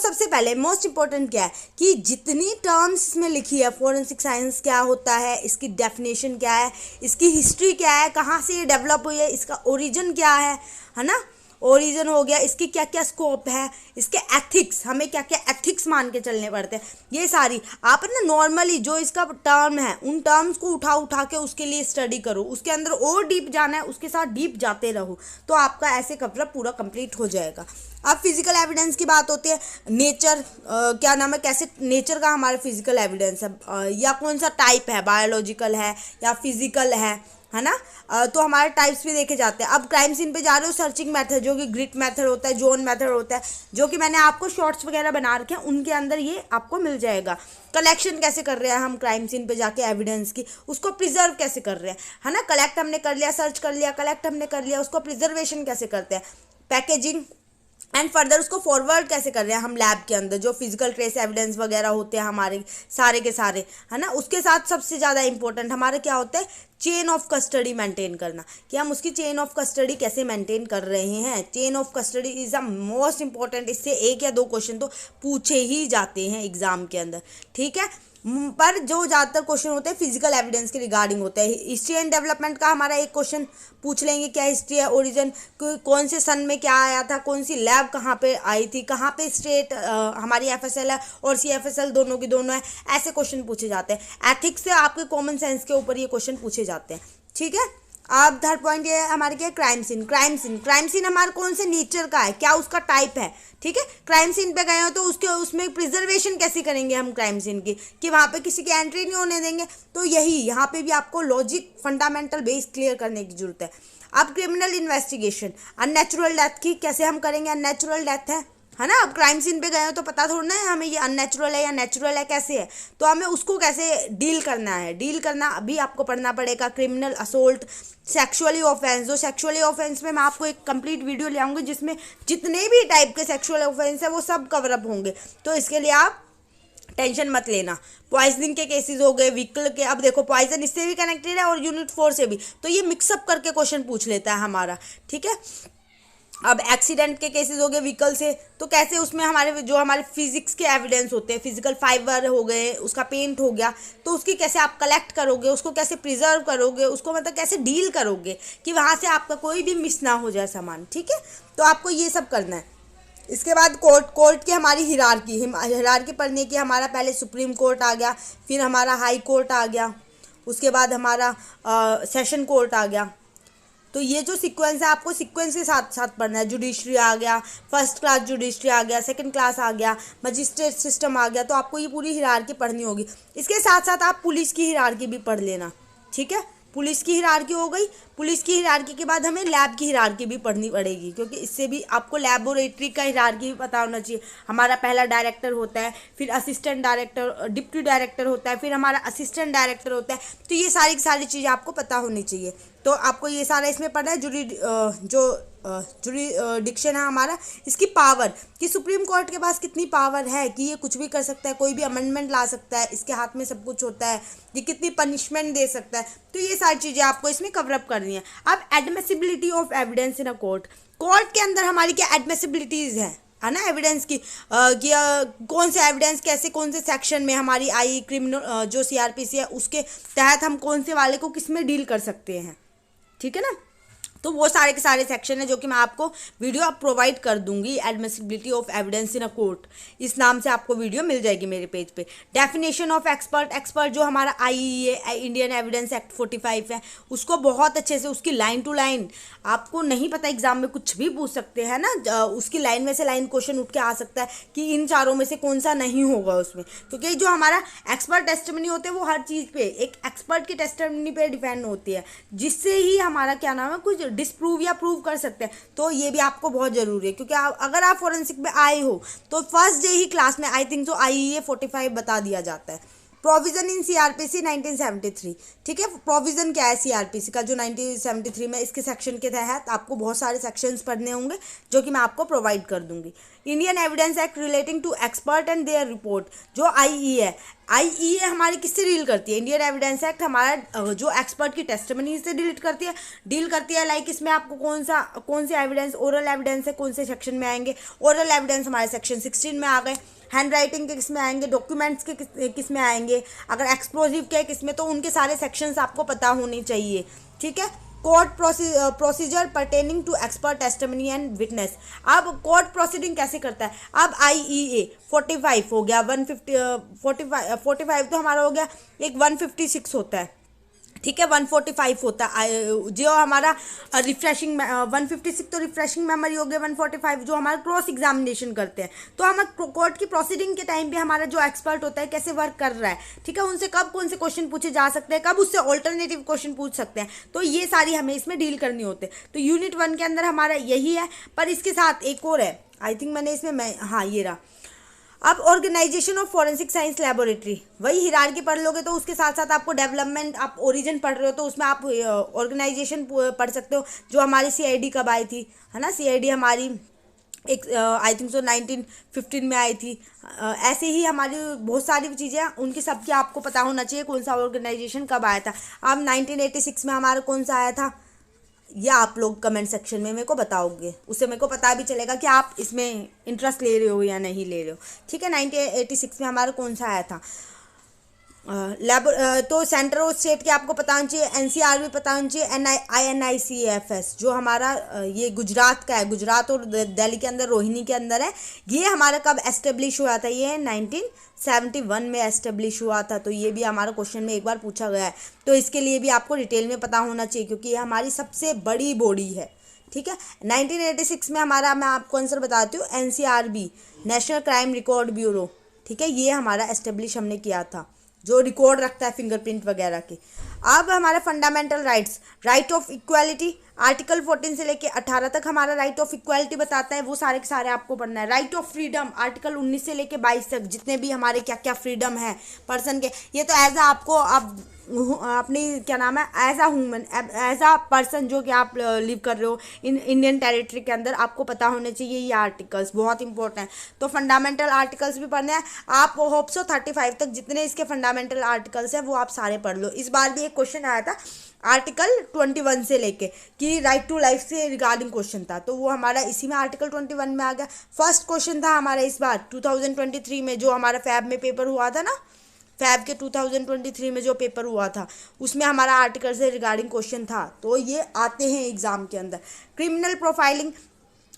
सबसे पहले most important क्या है कि जितनी टर्म्स में लिखी है फोरेंसिक साइंस क्या होता है, इसकी डेफिनेशन क्या है, इसकी हिस्ट्री क्या है, कहाँ से ये डेवलप हुई है, इसका ओरिजिन क्या है ना, ओरिजिन हो गया, इसकी क्या क्या स्कोप है, इसके एथिक्स, हमें क्या क्या एथिक्स मान के चलने पड़ते हैं, ये सारी आप ना नॉर्मली जो इसका टर्म है उन टर्म्स को उठा के उसके लिए स्टडी करो, उसके अंदर और डीप जाना है उसके साथ डीप जाते रहो, तो आपका ऐसे कवर पूरा कंप्लीट हो जाएगा। अब फिजिकल एविडेंस की बात होती है, नेचर क्या नाम है, कैसे नेचर का हमारा फिजिकल एविडेंस है या कौन सा टाइप है, बायोलॉजिकल है या फिजिकल है ना, तो हमारे टाइप्स भी देखे जाते हैं। अब क्राइम सीन पे जा रहे हो, सर्चिंग मेथड जो कि ग्रिट मेथड होता है, जोन मेथड होता है, जो कि मैंने आपको शॉर्ट्स वगैरह बना रखे हैं, उनके अंदर ये आपको मिल जाएगा। कलेक्शन कैसे कर रहे हैं हम क्राइम सीन पे जाके एविडेंस की, उसको प्रिजर्व कैसे कर रहे हैं, है ना, कलेक्ट हमने कर लिया, सर्च कर लिया, कलेक्ट हमने कर लिया, उसको प्रिजर्वेशन कैसे करते हैं, पैकेजिंग एंड फर्दर उसको फॉरवर्ड कैसे कर रहे हैं हम लैब के अंदर, जो फिजिकल ट्रेस एविडेंस वगैरह होते हैं हमारे सारे के सारे, है ना। उसके साथ सबसे ज़्यादा इंपॉर्टेंट हमारा क्या होता है, चेन ऑफ कस्टडी मेंटेन करना, कि हम उसकी चेन ऑफ कस्टडी कैसे मेंटेन कर रहे हैं। Chain of custody is the most important, इससे 1 या 2 क्वेश्चन तो पूछे ही जाते हैं एग्जाम के अंदर, ठीक है। पर जो ज़्यादातर क्वेश्चन होते हैं फिजिकल एविडेंस के रिगार्डिंग होता है। हिस्ट्री एंड डेवलपमेंट का हमारा एक क्वेश्चन पूछ लेंगे, क्या हिस्ट्री है, ओरिजिन, कौन से सन में क्या आया था, कौन सी लैब कहाँ पे आई थी, कहाँ पे स्टेट हमारी एफएसएल है और सीएफएसएल दोनों की दोनों है, ऐसे क्वेश्चन पूछे जाते हैं। एथिक्स से आपके कॉमन सेंस के ऊपर ये क्वेश्चन पूछे जाते हैं, ठीक है। अब थर्ड पॉइंट ये है हमारे क्या, क्राइम सीन। क्राइम सीन हमारे कौन से नेचर का है, क्या उसका टाइप है, ठीक है। क्राइम सीन पे गए हो तो उसमें प्रिजर्वेशन कैसे करेंगे हम क्राइम सीन की, कि वहाँ पे किसी की एंट्री नहीं होने देंगे, तो यही यहाँ पे भी आपको लॉजिक फंडामेंटल बेस क्लियर करने की जरूरत है। अब क्रिमिनल इन्वेस्टिगेशन, अननेचुरल डेथ की कैसे हम करेंगे, अननेचुरल डेथ है ना। अब क्राइम सीन पे गए हो तो पता थोड़ा है हमें ये अननेचुरल है या नेचुरल है कैसे है, तो हमें उसको कैसे डील करना है, डील करना अभी आपको पढ़ना पड़ेगा। क्रिमिनल असोल्ट, सेक्सुअली ऑफेंस, जो सेक्सुअली ऑफेंस में मैं आपको एक कंप्लीट वीडियो ले आऊँगी जिसमें जितने भी टाइप के सेक्सुअल ऑफेंस है वो सब कवरअप होंगे, तो इसके लिए आप टेंशन मत लेना। पॉइजनिंग के केसेस हो गए, व्हीकल के, अब देखो पॉइजन इससे भी कनेक्टेड है और यूनिट 4 से भी, तो ये मिक्सअप करके क्वेश्चन पूछ लेता है हमारा, ठीक है। अब एक्सीडेंट के केसेस हो गए व्हीकल से, तो कैसे उसमें हमारे फिजिक्स के एविडेंस होते हैं, फिजिकल फाइबर हो गए, उसका पेंट हो गया, तो उसकी कैसे आप कलेक्ट करोगे, उसको कैसे प्रिजर्व करोगे, उसको मतलब कैसे डील करोगे कि वहाँ से आपका कोई भी मिस ना हो जाए सामान, ठीक है। तो आपको ये सब करना है। इसके बाद कोर्ट की हमारी हिरार्की पढ़ने की, हमारा पहले सुप्रीम कोर्ट आ गया, फिर हमारा हाई कोर्ट आ गया, उसके बाद हमारा सेशन कोर्ट आ गया। तो ये जो सीक्वेंस है आपको सीक्वेंस के साथ साथ पढ़ना है। जुडिशरी आ गया, फर्स्ट क्लास जुडिशरी आ गया, सेकंड क्लास आ गया, मजिस्ट्रेट सिस्टम आ गया, तो आपको ये पूरी हिरार्की पढ़नी होगी। इसके साथ साथ आप पुलिस की हिरार्की भी पढ़ लेना, ठीक है। पुलिस की हिरार्की हो गई, पुलिस की हिरार्की के बाद हमें लैब की हिरार्की भी पढ़नी पड़ेगी, क्योंकि इससे भी आपको लैबोरेटरी का हिरार्की भी पता होना चाहिए। हमारा पहला डायरेक्टर होता है, फिर असिस्टेंट डायरेक्टर, डिप्टी डायरेक्टर होता है, फिर हमारा असिस्टेंट डायरेक्टर होता है, तो ये सारी की सारी चीज़ें आपको पता होनी चाहिए। तो आपको ये सारा इसमें पढ़ना है। जुरिडिक्शन है हमारा, इसकी पावर, कि सुप्रीम कोर्ट के पास कितनी पावर है कि ये कुछ भी कर सकता है, कोई भी अमेंडमेंट ला सकता है, इसके हाथ में सब कुछ होता है, ये कितनी पनिशमेंट दे सकता है, तो ये सारी चीज़ें आपको इसमें कवरअप करनी है। अब admissibility of evidence in a court के अंदर हमारी क्या एडमिसिबिलिटीज़ है ना एविडेंस की, कि कौन से एविडेंस कैसे कौन से सेक्शन में हमारी आई, क्रिमिनल जो सीआरपीसी है उसके तहत हम कौन से वाले को किस में डील कर सकते हैं, ठीक है ना। तो वो सारे के सारे सेक्शन है जो कि मैं आपको वीडियो प्रोवाइड कर दूंगी। Admissibility of evidence in a court, इस नाम से आपको वीडियो मिल जाएगी मेरे पेज पे। डेफिनेशन ऑफ एक्सपर्ट जो हमारा आईईए इंडियन एविडेंस एक्ट 45 है, उसको बहुत अच्छे से, उसकी लाइन टू लाइन, आपको नहीं पता एग्जाम में कुछ भी पूछ सकते हैं ना, उसकी लाइन में से लाइन क्वेश्चन उठ के आ सकता है कि इन चारों में से कौन सा नहीं होगा उसमें, क्योंकि जो हमारा एक्सपर्ट टेस्टिमनी होते हैं वो हर चीज़ पे एक एक्सपर्ट की टेस्टिमनी पे डिपेंड होती है, जिससे ही हमारा क्या नाम है कुछ डिसप्रूव या प्रूव कर सकते हैं। तो ये भी आपको बहुत ज़रूरी है, क्योंकि अगर आप फॉरेंसिक में आए हो तो फर्स्ट डे ही क्लास में आई थिंक तो आईईए 45 बता दिया जाता है, प्रोविजन इन सीआरपीसी 1973, ठीक है। प्रोविजन क्या है सीआरपीसी का जो 1973 में, इसके सेक्शन के तहत आपको बहुत सारे सेक्शंस पढ़ने होंगे जो कि मैं आपको प्रोवाइड कर दूंगी। Indian Evidence Act relating to expert and their report, जो आईई है, आईई हमारी किससे डील करती है? इंडियन एविडेंस एक्ट हमारा जो एक्सपर्ट की टेस्टिमनी से डील करती है। लाइक इसमें आपको कौन से एविडेंस, ओरल एविडेंस है, कौन से सेक्शन में आएंगे? ओरल एविडेंस हमारे सेक्शन 16 में आ गए। हैंड राइटिंग के किस में आएंगे? डॉक्यूमेंट्स के किस में आएंगे? अगर एक्सप्लोजिव के किस में, तो उनके सारे सेक्शंस आपको पता होने चाहिए, ठीक है। Court procedure pertaining to expert testimony and witness. अब कोर्ट प्रोसीडिंग कैसे करता है? अब आईईए 45 हो गया, 150 45 तो हमारा हो गया, एक 156 होता है, ठीक है, 145 होता है जो हमारा रिफ्रेशिंग 156 तो रिफ्रेशिंग मेमोरी हो गया, 145 जो हमारा क्रॉस एग्जामिनेशन करते हैं। तो हम कोर्ट की प्रोसीडिंग के टाइम पे हमारा जो एक्सपर्ट होता है कैसे वर्क कर रहा है, ठीक है, उनसे कब कौन से क्वेश्चन पूछे जा सकते हैं, कब उससे ऑल्टरनेटिव क्वेश्चन पूछ सकते हैं, तो ये सारी हमें इसमें डील करनी होते हैं। तो यूनिट 1 के अंदर हमारा यही है, पर इसके साथ एक और है, आई थिंक मैंने इसमें हाँ ये रहा। अब organisation of forensic science laboratory, वही हिरार्की पढ़ लोगे तो उसके साथ साथ आपको डेवलपमेंट, आप ओरिजिन पढ़ रहे हो तो उसमें आप ऑर्गेनाइजेशन पढ़ सकते हो। जो हमारी सीआईडी कब आई थी, है ना, सीआईडी हमारी एक आई थिंक सो 1915 में आई थी। ऐसे ही हमारी बहुत सारी चीज़ें उनकी सबकी आपको पता होना चाहिए कौन सा ऑर्गेनाइजेशन कब आया था। अब 1986 में हमारा कौन सा आया था, या आप लोग कमेंट सेक्शन में मेरे को बताओगे, उससे मेरे को पता भी चलेगा कि आप इसमें इंटरेस्ट ले रहे हो या नहीं ले रहे हो, ठीक है। 1986 में हमारा कौन सा आया था? तो सेंटर और स्टेट के आपको पता होना चाहिए, एनसीआर भी पता होना चाहिए, INICFS जो हमारा ये गुजरात का है, गुजरात और दिल्ली के अंदर, रोहिणी के अंदर है। ये हमारा कब एस्टेब्लिश हुआ था? ये 1971 में एस्टेब्लिश हुआ था। तो ये भी हमारा क्वेश्चन में एक बार पूछा गया है, तो इसके लिए भी आपको डिटेल में पता होना चाहिए क्योंकि ये हमारी सबसे बड़ी बॉडी है, ठीक है। 1986 में हमारा, मैं आपको आंसर बताती हूँ, NCRB national crime record bureau, ठीक है, ये हमारा एस्टेब्लिश हमने किया था, जो रिकॉर्ड रखता है फिंगरप्रिंट वगैरह के। अब हमारा fundamental rights, right of equality, article 14 से लेके 18 तक हमारा राइट ऑफ इक्वालिटी बताता है, वो सारे के सारे आपको पढ़ना है। राइट ऑफ फ्रीडम, आर्टिकल 19 से लेके 22 तक जितने भी हमारे क्या क्या फ्रीडम है पर्सन के, ये तो एज आ आपको आप अपनी क्या नाम है, as a human, as a person जो कि आप लिव कर रहे हो इंडियन टेरिटरी के अंदर, आपको पता होने चाहिए ये आर्टिकल्स बहुत इंपॉर्टेंट है। तो फंडामेंटल आर्टिकल्स भी पढ़ने हैं आप, होप सो 35 तक जितने इसके फंडामेंटल आर्टिकल्स हैं वो आप सारे पढ़ लो। इस बार भी एक क्वेश्चन आया था आर्टिकल 21 से लेके कि राइट टू लाइफ से रिगार्डिंग क्वेश्चन था, तो वो हमारा इसी में आर्टिकल 21 में आ गया। फर्स्ट क्वेश्चन था हमारा इस बार 2023 में, जो हमारा फैब में पेपर हुआ था ना, फैब के 2023 में जो पेपर हुआ था उसमें हमारा आर्टिकल से रिगार्डिंग क्वेश्चन था, तो ये आते हैं एग्जाम के अंदर। क्रिमिनल प्रोफाइलिंग,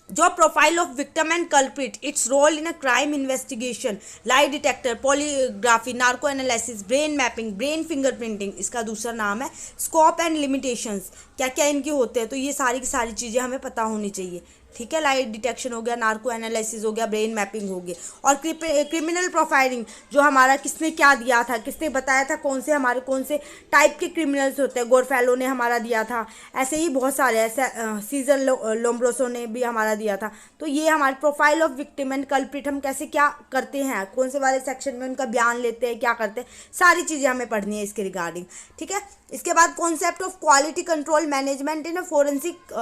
जो profile of victim and culprit, it's role in a crime investigation, lie detector, polygraphy, narco analysis, brain mapping, brain fingerprinting, इसका दूसरा नाम है, स्कोप एंड लिमिटेशंस, क्या क्या इनके होते हैं, तो ये सारी की सारी चीज़ें हमें पता होनी चाहिए, ठीक है। लाइट डिटेक्शन हो गया, नार्को एनालिसिस हो गया, ब्रेन मैपिंग हो गया। और क्रिमिनल प्रोफाइलिंग, जो हमारा किसने क्या दिया था, किसने बताया था कौन से हमारे कौन से टाइप के क्रिमिनल्स होते हैं, गोरफेलो ने हमारा दिया था, ऐसे ही बहुत सारे, ऐसे सीजर लोम्ब्रोसो ने भी हमारा दिया था। तो ये हमारे profile of victim and culprit, हम कैसे क्या करते हैं, कौन से वाले सेक्शन में उनका बयान लेते हैं, क्या करते हैं, सारी चीज़ें हमें पढ़नी है इसके रिगार्डिंग, ठीक है। इसके बाद concept of quality control management in a forensic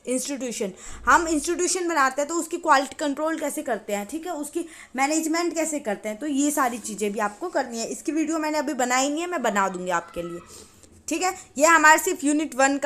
institution, हम इंस्टीट्यूशन बनाते हैं तो उसकी क्वालिटी कंट्रोल कैसे करते हैं, ठीक है, उसकी मैनेजमेंट कैसे करते हैं, तो ये सारी चीज़ें भी आपको करनी है। इसकी वीडियो मैंने अभी बनाई नहीं है, मैं बना दूंगी आपके लिए, ठीक है। ये हमारे सिर्फ यूनिट 1 का